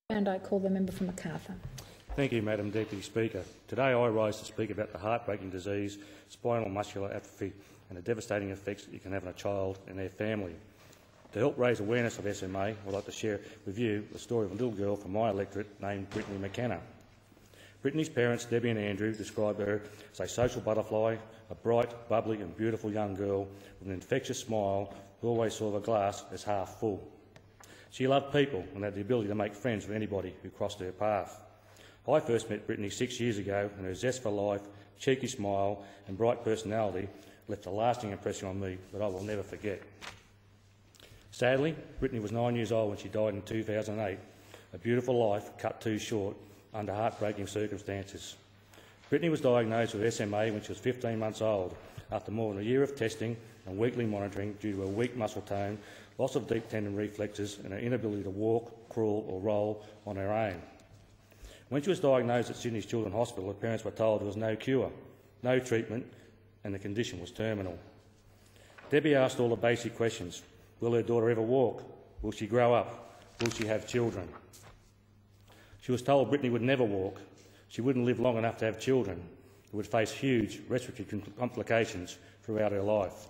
And I call the member for Macarthur. Thank you, Madam Deputy Speaker. Today I rise to speak about the heartbreaking disease, spinal muscular atrophy, and the devastating effects it can have on a child and their family. To help raise awareness of SMA, I'd like to share with you the story of a little girl from my electorate named Brittany McKenna. Brittany's parents, Debbie and Andrew, described her as a social butterfly, a bright, bubbly and beautiful young girl with an infectious smile who always saw the glass as half full. She loved people and had the ability to make friends with anybody who crossed her path. I first met Brittany 6 years ago, and her zest for life, cheeky smile and bright personality left a lasting impression on me that I will never forget. Sadly, Brittany was 9 years old when she died in 2008, a beautiful life cut too short under heartbreaking circumstances. Brittany was diagnosed with SMA when she was 15 months old, after more than a year of testing and weekly monitoring due to her weak muscle tone, loss of deep tendon reflexes and her inability to walk, crawl or roll on her own. When she was diagnosed at Sydney's Children's Hospital, her parents were told there was no cure, no treatment and the condition was terminal. Debbie asked all the basic questions. Will her daughter ever walk? Will she grow up? Will she have children? She was told Brittany would never walk. She wouldn't live long enough to have children. She would face huge respiratory complications throughout her life.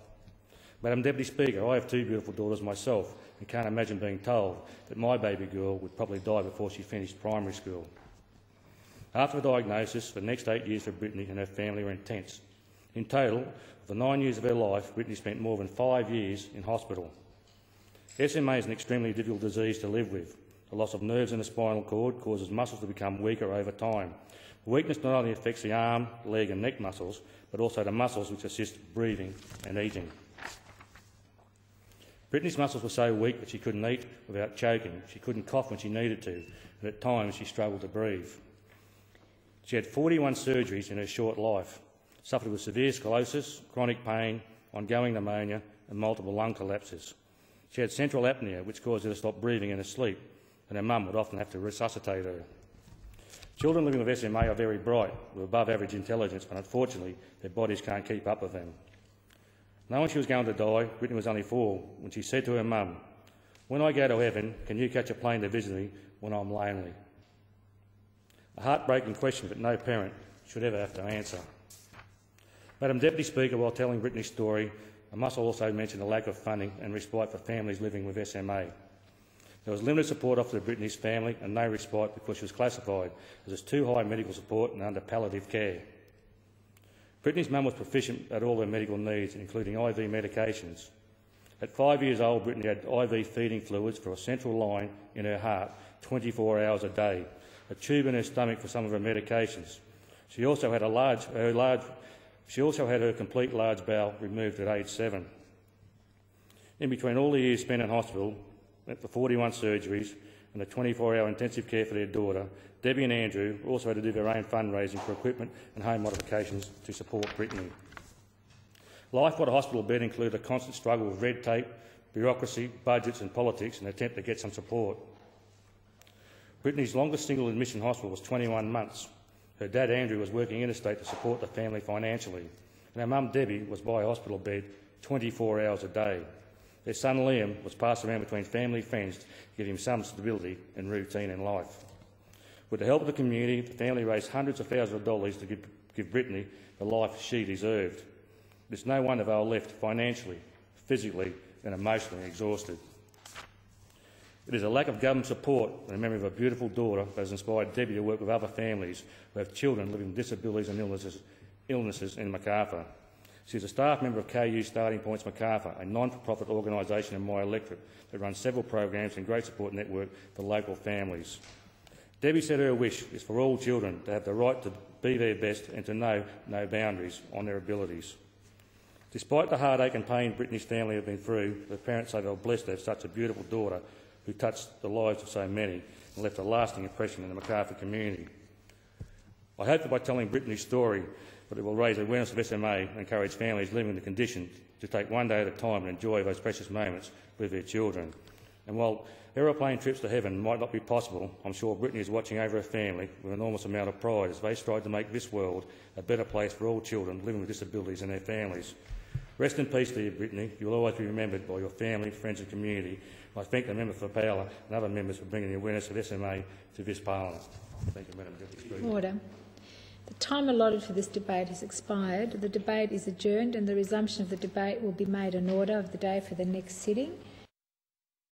Madam Deputy Speaker, I have two beautiful daughters myself and can't imagine being told that my baby girl would probably die before she finished primary school. After the diagnosis, the next 8 years for Brittany and her family were intense. In total, for the 9 years of her life, Brittany spent more than 5 years in hospital. SMA is an extremely difficult disease to live with. The loss of nerves in the spinal cord causes muscles to become weaker over time. The weakness not only affects the arm, leg and neck muscles, but also the muscles which assist breathing and eating. Brittany's muscles were so weak that she couldn't eat without choking. She couldn't cough when she needed to, and at times she struggled to breathe. She had 41 surgeries in her short life, suffered with severe scoliosis, chronic pain, ongoing pneumonia and multiple lung collapses. She had central apnea, which caused her to stop breathing in her sleep, and her mum would often have to resuscitate her. Children living with SMA are very bright, with above average intelligence, but unfortunately their bodies can't keep up with them. Knowing she was going to die, Brittany was only 4 when she said to her mum, "When I go to heaven, can you catch a plane to visit me when I'm lonely?" A heartbreaking question that no parent should ever have to answer. Madam Deputy Speaker, while telling Brittany's story, I must also mention the lack of funding and respite for families living with SMA. There was limited support offered to Brittany's family and no respite because she was classified as too high medical support and under palliative care. Brittany's mum was proficient at all her medical needs, including IV medications. At 5 years old, Brittany had IV feeding fluids for a central line in her heart 24 hours a day, a tube in her stomach for some of her medications. She also had her complete large bowel removed at age 7. In between all the years spent in hospital, the 41 surgeries and the 24-hour intensive care for their daughter, Debbie and Andrew also had to do their own fundraising for equipment and home modifications to support Brittany. Life at a hospital bed included a constant struggle with red tape, bureaucracy, budgets and politics in an attempt to get some support. Brittany's longest single admission hospital was 21 months. Her dad Andrew was working interstate to support the family financially, and her mum Debbie was by a hospital bed 24 hours a day. Their son Liam was passed around between family and friends to give him some stability and routine in life. With the help of the community, the family raised hundreds of thousands of dollars to give Brittany the life she deserved. It's no wonder they were left financially, physically and emotionally exhausted. It is a lack of government support and the memory of a beautiful daughter that has inspired Debbie to work with other families who have children living with disabilities and illnesses in Macarthur. She is a staff member of KU Starting Points Macarthur, a non-for-profit organisation in my electorate that runs several programs and great support network for local families. Debbie said her wish is for all children to have the right to be their best and to know no boundaries on their abilities. Despite the heartache and pain Brittany's family have been through, the parents say they were blessed to have such a beautiful daughter who touched the lives of so many and left a lasting impression in the Macarthur community. I hope that by telling Brittany's story that it will raise awareness of SMA and encourage families living with the condition to take one day at a time and enjoy those precious moments with their children. And while aeroplane trips to heaven might not be possible, I'm sure Brittany is watching over her family with an enormous amount of pride as they strive to make this world a better place for all children living with disabilities and their families. Rest in peace, dear Brittany. You will always be remembered by your family, friends and community I thank the member for Bowler and other members for bringing the awareness of SMA to this parliament. Thank you, Madam Deputy Speaker. Order. The time allotted for this debate has expired. The debate is adjourned and the resumption of the debate will be made an order of the day for the next sitting.